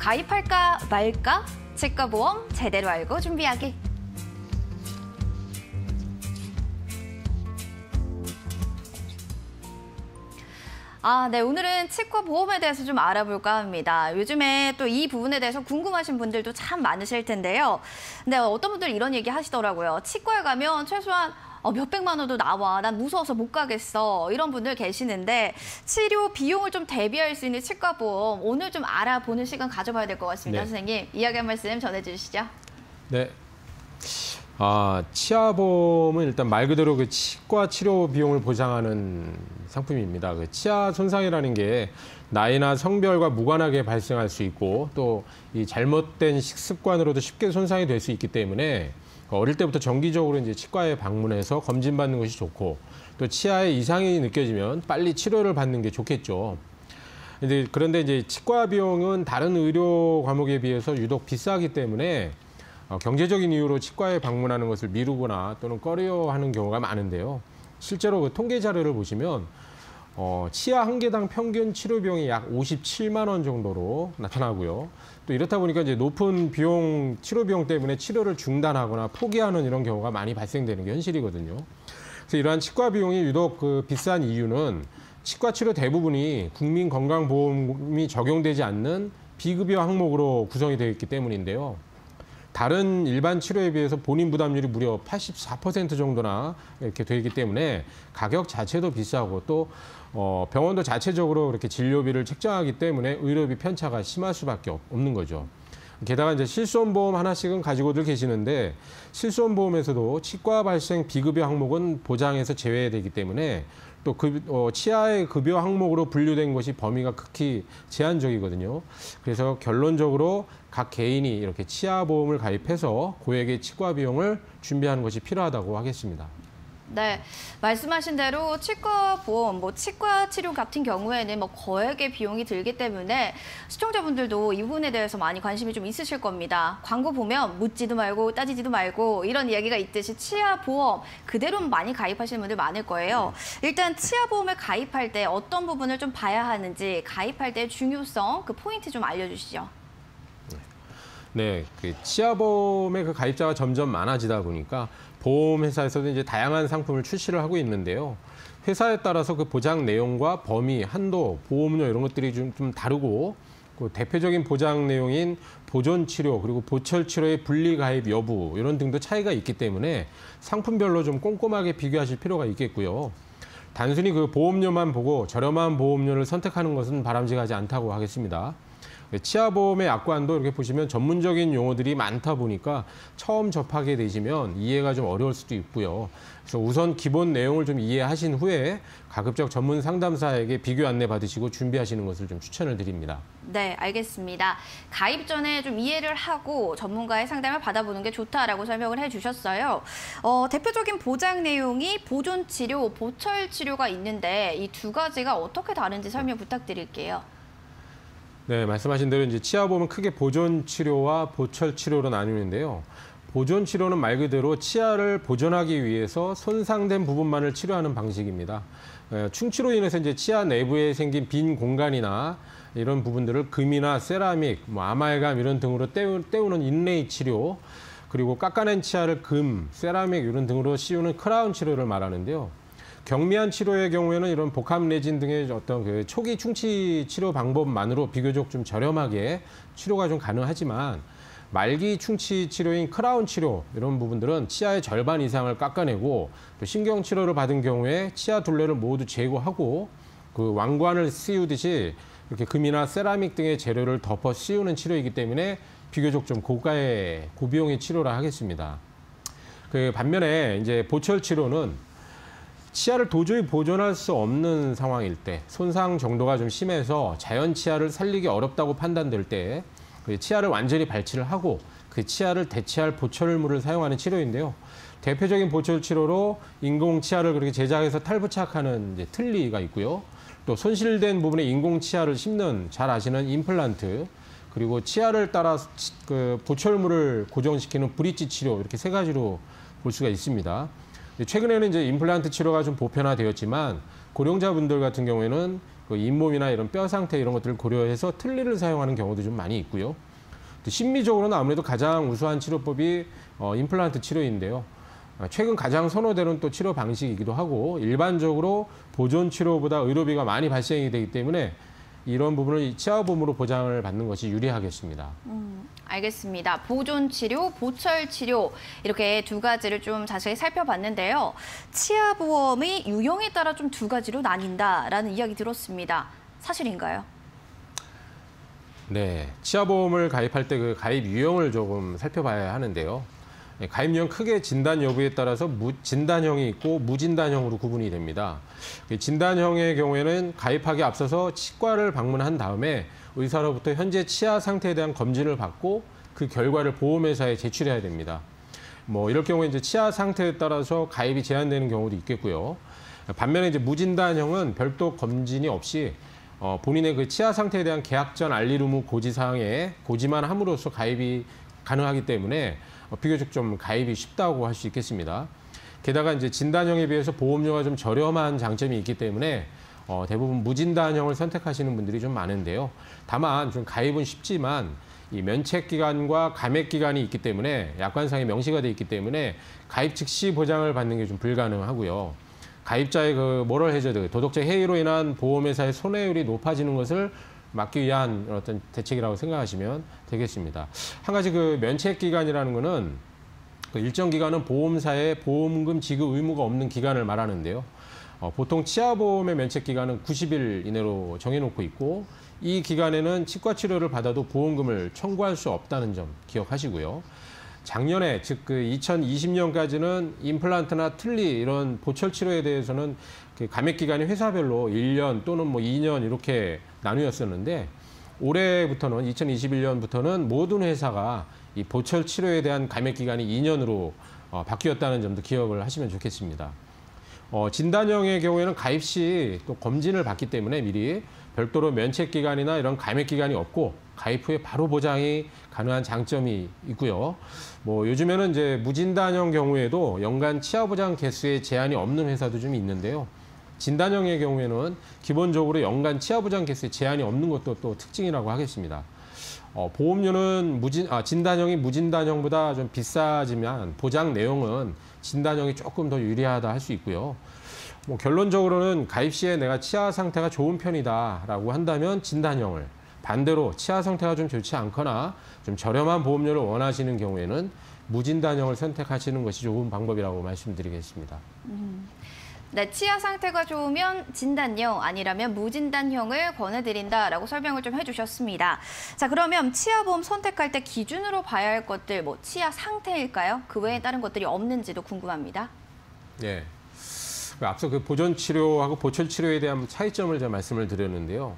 가입할까 말까? 치과보험 제대로 알고 준비하기. 네, 오늘은 치과 보험에 대해서 좀 알아볼까 합니다. 요즘에 또 이 부분에 대해서 궁금하신 분들도 참 많으실 텐데요. 근데 어떤 분들 이런 얘기 하시더라고요. 치과에 가면 최소한 몇백만 원도 나와. 난 무서워서 못 가겠어. 이런 분들 계시는데 치료 비용을 좀 대비할 수 있는 치과 보험 오늘 좀 알아보는 시간 가져봐야 될 것 같습니다. 네. 선생님, 이야기 한 말씀 전해주시죠. 네. 치아보험은 일단 말 그대로 그 치과 치료 비용을 보장하는 상품입니다. 그 치아 손상이라는 게 나이나 성별과 무관하게 발생할 수 있고 또 이 잘못된 식습관으로도 쉽게 손상이 될 수 있기 때문에 어릴 때부터 정기적으로 이제 치과에 방문해서 검진받는 것이 좋고 또 치아에 이상이 느껴지면 빨리 치료를 받는 게 좋겠죠. 그런데 이제 치과 비용은 다른 의료 과목에 비해서 유독 비싸기 때문에 경제적인 이유로 치과에 방문하는 것을 미루거나 또는 꺼려하는 경우가 많은데요. 실제로 그 통계 자료를 보시면 치아 한 개당 평균 치료 비용이 약 57만 원 정도로 나타나고요. 또 이렇다 보니까 이제 높은 치료 비용 때문에 치료를 중단하거나 포기하는 이런 경우가 많이 발생되는 게 현실이거든요. 그래서 이러한 치과 비용이 유독 비싼 이유는 치과 치료 대부분이 국민건강보험이 적용되지 않는 비급여 항목으로 구성이 되어 있기 때문인데요. 다른 일반 치료에 비해서 본인 부담률이 무려 84% 정도나 이렇게 되기 때문에 가격 자체도 비싸고 또 병원도 자체적으로 이렇게 진료비를 책정하기 때문에 의료비 편차가 심할 수밖에 없는 거죠. 게다가 이제 실손보험 하나씩은 가지고들 계시는데 실손보험에서도 치과 발생 비급여 항목은 보장에서 제외되기 때문에 또 치아의 급여 항목으로 분류된 것이 범위가 극히 제한적이거든요. 그래서 결론적으로 각 개인이 이렇게 치아보험을 가입해서 고액의 치과 비용을 준비하는 것이 필요하다고 하겠습니다. 네, 말씀하신 대로 치과 보험, 치과 치료 같은 경우에는 거액의 비용이 들기 때문에 시청자분들도 이 부분에 대해서 많이 관심이 좀 있으실 겁니다. 광고 보면 묻지도 말고 따지지도 말고 이런 이야기가 있듯이 치아 보험 그대로 많이 가입하시는 분들 많을 거예요. 일단 치아 보험을 가입할 때 어떤 부분을 좀 봐야 하는지 가입할 때 중요성, 그 포인트 좀 알려주시죠. 네, 치아보험의 가입자가 점점 많아지다 보니까 보험회사에서도 이제 다양한 상품을 출시를 하고 있는데요. 회사에 따라서 그 보장 내용과 범위, 한도, 보험료 이런 것들이 좀 다르고 대표적인 보장 내용인 보존치료 그리고 보철치료의 분리가입 여부 이런 등도 차이가 있기 때문에 상품별로 좀 꼼꼼하게 비교하실 필요가 있겠고요. 단순히 그 보험료만 보고 저렴한 보험료를 선택하는 것은 바람직하지 않다고 하겠습니다. 치아보험의 약관도 이렇게 보시면 전문적인 용어들이 많다 보니까 처음 접하게 되시면 이해가 좀 어려울 수도 있고요. 그래서 우선 기본 내용을 좀 이해하신 후에 가급적 전문 상담사에게 비교 안내 받으시고 준비하시는 것을 좀 추천을 드립니다. 네, 알겠습니다. 가입 전에 좀 이해를 하고 전문가의 상담을 받아보는 게 좋다라고 설명을 해주셨어요. 대표적인 보장 내용이 보존치료, 보철치료가 있는데 이 두 가지가 어떻게 다른지 설명 부탁드릴게요. 네, 말씀하신 대로 이제 치아보험은 크게 보존치료와 보철치료로 나뉘는데요. 보존치료는 말 그대로 치아를 보존하기 위해서 손상된 부분만을 치료하는 방식입니다. 충치로 인해서 이제 치아 내부에 생긴 빈 공간이나 이런 부분들을 금이나 세라믹, 아말감 이런 등으로 때우는 인레이 치료, 그리고 깎아낸 치아를 금, 세라믹 이런 등으로 씌우는 크라운 치료를 말하는데요. 경미한 치료의 경우에는 이런 복합 레진 등의 어떤 초기 충치 치료 방법만으로 비교적 좀 저렴하게 치료가 좀 가능하지만 말기 충치 치료인 크라운 치료 이런 부분들은 치아의 절반 이상을 깎아내고 또 신경 치료를 받은 경우에 치아 둘레를 모두 제거하고 그 왕관을 씌우듯이 이렇게 금이나 세라믹 등의 재료를 덮어 씌우는 치료이기 때문에 비교적 좀 고비용의 치료라 하겠습니다. 반면에 이제 보철 치료는 치아를 도저히 보존할 수 없는 상황일 때, 손상 정도가 좀 심해서 자연 치아를 살리기 어렵다고 판단될 때 치아를 완전히 발치를 하고 그 치아를 대체할 보철물을 사용하는 치료인데요. 대표적인 보철 치료로 인공 치아를 그렇게 제작해서 탈부착하는 이제 틀니가 있고요. 또 손실된 부분에 인공 치아를 심는 잘 아시는 임플란트, 그리고 치아를 따라 보철물을 고정시키는 브릿지 치료 이렇게 세 가지로 볼 수가 있습니다. 최근에는 이제 임플란트 치료가 좀 보편화되었지만 고령자분들 같은 경우에는 그 잇몸이나 이런 뼈 상태 이런 것들을 고려해서 틀니를 사용하는 경우도 좀 많이 있고요. 또 심리적으로는 아무래도 가장 우수한 치료법이 임플란트 치료인데요. 최근 가장 선호되는 또 치료 방식이기도 하고 일반적으로 보존 치료보다 의료비가 많이 발생이 되기 때문에 이런 부분을 치아보험으로 보장을 받는 것이 유리하겠습니다. 알겠습니다. 보존 치료, 보철 치료 이렇게 두 가지를 좀 자세히 살펴봤는데요. 치아보험이 유형에 따라 좀 두 가지로 나뉜다라는 이야기 들었습니다. 사실인가요? 네, 치아보험을 가입할 때 그 가입 유형을 조금 살펴봐야 하는데요. 가입 유형 크게 진단 여부에 따라서 진단형이 있고 무진단형으로 구분이 됩니다. 진단형의 경우에는 가입하기 앞서서 치과를 방문한 다음에 의사로부터 현재 치아 상태에 대한 검진을 받고 그 결과를 보험회사에 제출해야 됩니다. 이럴 경우에 이제 치아 상태에 따라서 가입이 제한되는 경우도 있겠고요. 반면에 이제 무진단형은 별도 검진이 없이 본인의 그 치아 상태에 대한 계약 전 알릴 의무 고지사항에 고지만 함으로써 가입이 가능하기 때문에 비교적 좀 가입이 쉽다고 할 수 있겠습니다. 게다가 이제 진단형에 비해서 보험료가 좀 저렴한 장점이 있기 때문에 대부분 무진단형을 선택하시는 분들이 좀 많은데요. 다만 좀 가입은 쉽지만 이 면책 기간과 감액 기간이 있기 때문에 약관상에 명시가 돼 있기 때문에 가입 즉시 보장을 받는 게 좀 불가능하고요. 가입자의 그 모럴 해저드, 도덕적 해이로 인한 보험회사의 손해율이 높아지는 것을 막기 위한 어떤 대책이라고 생각하시면 되겠습니다. 한 가지 그 면책 기간이라는 거는 그 일정 기간은 보험사에 보험금 지급 의무가 없는 기간을 말하는데요. 보통 치아보험의 면책 기간은 90일 이내로 정해놓고 있고 이 기간에는 치과 치료를 받아도 보험금을 청구할 수 없다는 점 기억하시고요. 작년에 즉 그 2020년까지는 임플란트나 틀니 이런 보철 치료에 대해서는 그 감액 기간이 회사별로 1년 또는 2년 이렇게 나누었었는데 올해부터는 2021년부터는 모든 회사가 이 보철 치료에 대한 감액 기간이 2년으로 바뀌었다는 점도 기억을 하시면 좋겠습니다. 진단형의 경우에는 가입 시 또 검진을 받기 때문에 미리 별도로 면책 기간이나 이런 감액 기간이 없고 가입 후에 바로 보장이 가능한 장점이 있고요. 요즘에는 이제 무진단형 경우에도 연간 치아 보장 개수에 제한이 없는 회사도 좀 있는데요. 진단형의 경우에는 기본적으로 연간 치아 보장 개수에 제한이 없는 것도 또 특징이라고 하겠습니다. 보험료는 진단형이 무진단형보다 좀 비싸지만 보장 내용은 진단형이 조금 더 유리하다 할 수 있고요. 결론적으로는 가입 시에 내가 치아 상태가 좋은 편이다라고 한다면 진단형을, 반대로 치아 상태가 좀 좋지 않거나 좀 저렴한 보험료를 원하시는 경우에는 무진단형을 선택하시는 것이 좋은 방법이라고 말씀드리겠습니다. 네, 치아 상태가 좋으면 진단형, 아니라면 무진단형을 권해드린다라고 설명을 좀 해주셨습니다. 자, 그러면 치아보험 선택할 때 기준으로 봐야 할 것들, 치아 상태일까요? 그 외에 다른 것들이 없는지도 궁금합니다. 네. 앞서 그 보존 치료하고 보철 치료에 대한 차이점을 제가 말씀을 드렸는데요.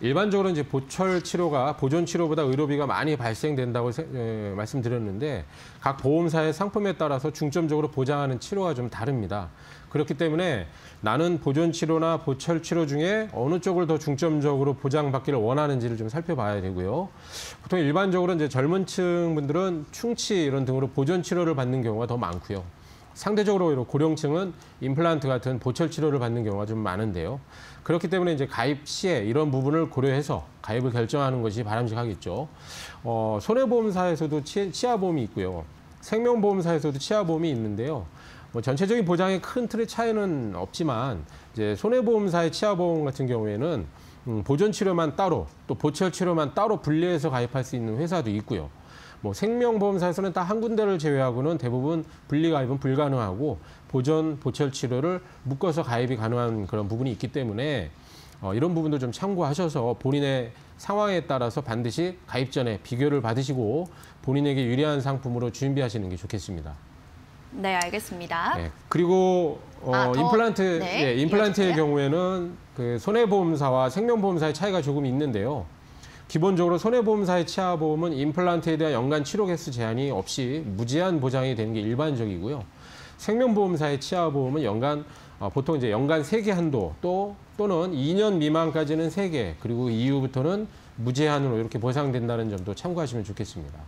일반적으로 이제 보철 치료가 보존 치료보다 의료비가 많이 발생된다고 말씀드렸는데 각 보험사의 상품에 따라서 중점적으로 보장하는 치료가 좀 다릅니다. 그렇기 때문에 나는 보존 치료나 보철 치료 중에 어느 쪽을 더 중점적으로 보장받기를 원하는지를 좀 살펴봐야 되고요. 보통 일반적으로 이제 젊은 층 분들은 충치 이런 등으로 보존 치료를 받는 경우가 더 많고요. 상대적으로 고령층은 임플란트 같은 보철 치료를 받는 경우가 좀 많은데요. 그렇기 때문에 이제 가입 시에 이런 부분을 고려해서 가입을 결정하는 것이 바람직하겠죠. 손해보험사에서도 치아보험이 있고요. 생명보험사에서도 치아보험이 있는데요. 전체적인 보장의 큰 틀의 차이는 없지만 이제 손해보험사의 치아보험 같은 경우에는 보존 치료만 따로 또 보철 치료만 따로 분리해서 가입할 수 있는 회사도 있고요. 생명보험사에서는 딱 한 군데를 제외하고는 대부분 분리 가입은 불가능하고 보존, 보철 치료를 묶어서 가입이 가능한 그런 부분이 있기 때문에 이런 부분도 좀 참고하셔서 본인의 상황에 따라서 반드시 가입 전에 비교를 받으시고 본인에게 유리한 상품으로 준비하시는 게 좋겠습니다. 네, 알겠습니다. 네, 그리고 임플란트, 네, 임플란트의 이어주세요. 경우에는 그 손해보험사와 생명보험사의 차이가 조금 있는데요. 기본적으로 손해보험사의 치아보험은 임플란트에 대한 연간 치료 개수 제한이 없이 무제한 보장이 되는 게 일반적이고요. 생명보험사의 치아보험은 보통 이제 연간 3개 한도 또는 2년 미만까지는 3개 그리고 이후부터는 무제한으로 이렇게 보상된다는 점도 참고하시면 좋겠습니다.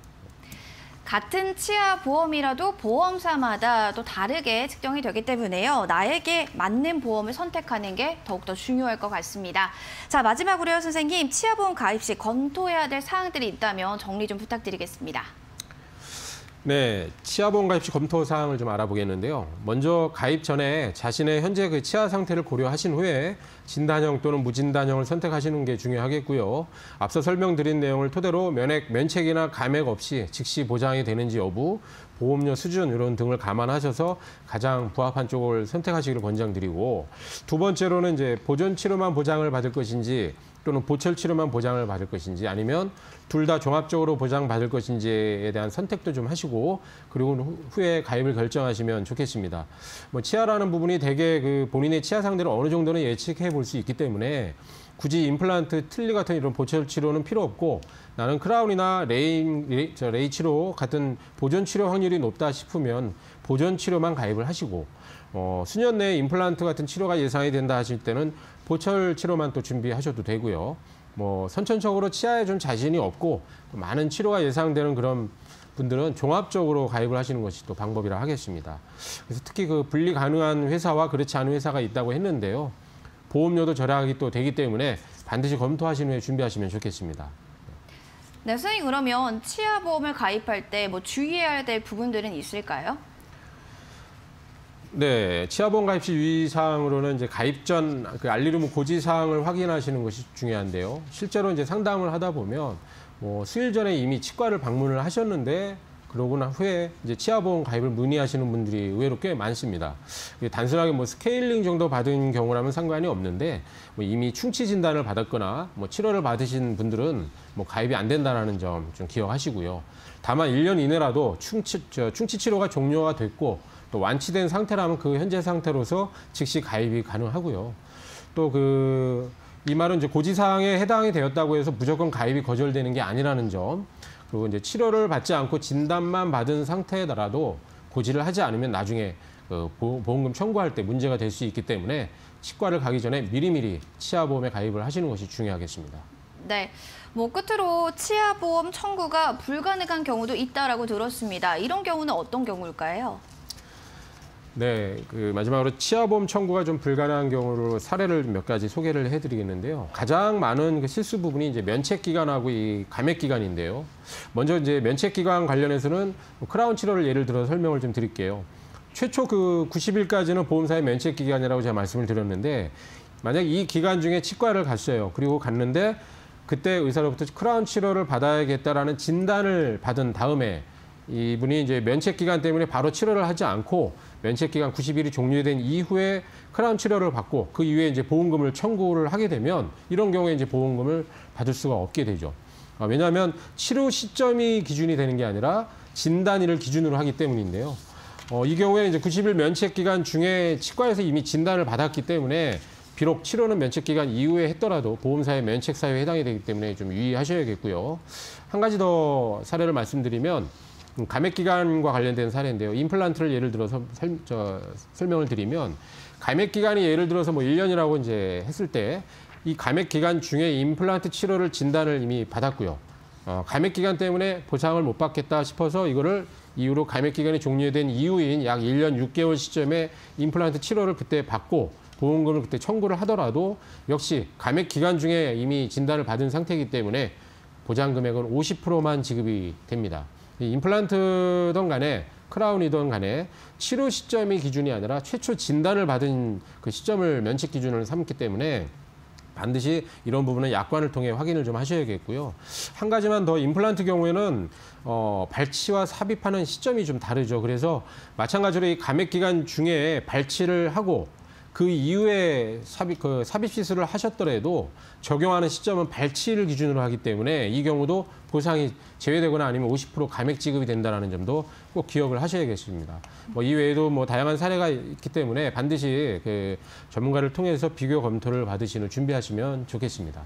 같은 치아 보험이라도 보험사마다 또 다르게 측정이 되기 때문에요. 나에게 맞는 보험을 선택하는 게 더욱더 중요할 것 같습니다. 자, 마지막으로요, 선생님. 치아보험 가입 시 검토해야 될 사항들이 있다면 정리 좀 부탁드리겠습니다. 네, 치아보험 가입 시 검토 사항을 좀 알아보겠는데요. 먼저 가입 전에 자신의 현재 그 치아 상태를 고려하신 후에 진단형 또는 무진단형을 선택하시는 게 중요하겠고요. 앞서 설명드린 내용을 토대로 면책이나 감액 없이 즉시 보장이 되는지 여부, 보험료 수준 이런 등을 감안하셔서 가장 부합한 쪽을 선택하시기를 권장드리고, 두 번째로는 이제 보존 치료만 보장을 받을 것인지 또는 보철 치료만 보장을 받을 것인지 아니면 둘 다 종합적으로 보장받을 것인지에 대한 선택도 좀 하시고, 그리고 후에 가입을 결정하시면 좋겠습니다. 뭐 치아라는 부분이 대개 그 본인의 치아 상태를 어느 정도는 예측해 볼 수 있기 때문에 굳이 임플란트, 틀니 같은 이런 보철 치료는 필요 없고, 나는 크라운이나 레이 치료 같은 보존 치료 확률이 높다 싶으면 보존 치료만 가입을 하시고, 수년 내에 임플란트 같은 치료가 예상이 된다 하실 때는 보철 치료만 또 준비하셔도 되고요. 뭐 선천적으로 치아에 좀 자신이 없고 많은 치료가 예상되는 그런 분들은 종합적으로 가입을 하시는 것이 또 방법이라 하겠습니다. 그래서 특히 그 분리 가능한 회사와 그렇지 않은 회사가 있다고 했는데요. 보험료도 절약이 또 되기 때문에 반드시 검토하신 후에 준비하시면 좋겠습니다. 네, 선생님, 그러면 치아보험을 가입할 때 뭐 주의해야 될 부분들은 있을까요? 네, 치아보험 가입 시 유의사항으로는 이제 가입 전 그 알리루무 고지 사항을 확인하시는 것이 중요한데요. 실제로 이제 상담을 하다 보면 뭐 수일 전에 이미 치과를 방문을 하셨는데 그러고 난 후에 이제 치아보험 가입을 문의하시는 분들이 의외로 꽤 많습니다. 단순하게 뭐 스케일링 정도 받은 경우라면 상관이 없는데 뭐 이미 충치 진단을 받았거나 뭐 치료를 받으신 분들은 뭐 가입이 안 된다는 점 좀 기억하시고요. 다만 1년 이내라도 충치 치료가 종료가 됐고 또 완치된 상태라면 그 현재 상태로서 즉시 가입이 가능하고요. 또 이 말은 이제 고지사항에 해당이 되었다고 해서 무조건 가입이 거절되는 게 아니라는 점, 그리고 이제 치료를 받지 않고 진단만 받은 상태더라도 고지를 하지 않으면 나중에 보험금 청구할 때 문제가 될 수 있기 때문에 치과를 가기 전에 미리미리 치아보험에 가입을 하시는 것이 중요하겠습니다. 네, 뭐 끝으로 치아보험 청구가 불가능한 경우도 있다라고 들었습니다. 이런 경우는 어떤 경우일까요? 네, 마지막으로 치아보험 청구가 좀 불가능한 경우로 사례를 몇 가지 소개를 해드리겠는데요. 가장 많은 그 실수 부분이 이제 면책 기간하고 이 감액 기간인데요. 먼저 이제 면책 기간 관련해서는 크라운 치료를 예를 들어 설명을 좀 드릴게요. 최초 90일까지는 보험사의 면책 기간이라고 제가 말씀을 드렸는데, 만약 이 기간 중에 치과를 갔어요. 그리고 갔는데 그때 의사로부터 크라운 치료를 받아야겠다라는 진단을 받은 다음에 이분이 이제 면책 기간 때문에 바로 치료를 하지 않고 면책 기간 90일이 종료된 이후에 크라운 치료를 받고 그 이후에 이제 보험금을 청구를 하게 되면 이런 경우에 이제 보험금을 받을 수가 없게 되죠. 왜냐하면 치료 시점이 기준이 되는 게 아니라 진단일을 기준으로 하기 때문인데요. 이 경우에 이제 90일 면책 기간 중에 치과에서 이미 진단을 받았기 때문에 비록 치료는 면책 기간 이후에 했더라도 보험사의 면책 사유에 해당이 되기 때문에 좀 유의하셔야겠고요. 한 가지 더 사례를 말씀드리면 감액 기간과 관련된 사례인데요. 임플란트를 예를 들어서 설명을 드리면, 감액 기간이 예를 들어서 뭐 1년이라고 이제 했을 때 이 감액 기간 중에 임플란트 치료를 진단을 이미 받았고요. 감액 기간 때문에 보상을 못 받겠다 싶어서 이거를 이후로 감액 기간이 종료된 이후인 약 1년 6개월 시점에 임플란트 치료를 그때 받고 보험금을 그때 청구를 하더라도 역시 감액 기간 중에 이미 진단을 받은 상태이기 때문에 보장 금액은 50%만 지급이 됩니다. 임플란트든 간에 크라운이든 간에 치료 시점이 기준이 아니라 최초 진단을 받은 그 시점을 면책 기준으로 삼기 때문에 반드시 이런 부분은 약관을 통해 확인을 좀 하셔야겠고요. 한 가지만 더, 임플란트 경우에는 발치와 삽입하는 시점이 좀 다르죠. 그래서 마찬가지로 이 감액 기간 중에 발치를 하고 그 이후에 삽입 시술을 하셨더라도 적용하는 시점은 발치를 기준으로 하기 때문에 이 경우도 보상이 제외되거나 아니면 50% 감액 지급이 된다는 점도 꼭 기억을 하셔야겠습니다. 뭐 이외에도 뭐 다양한 사례가 있기 때문에 반드시 전문가를 통해서 비교 검토를 받으시는 준비하시면 좋겠습니다.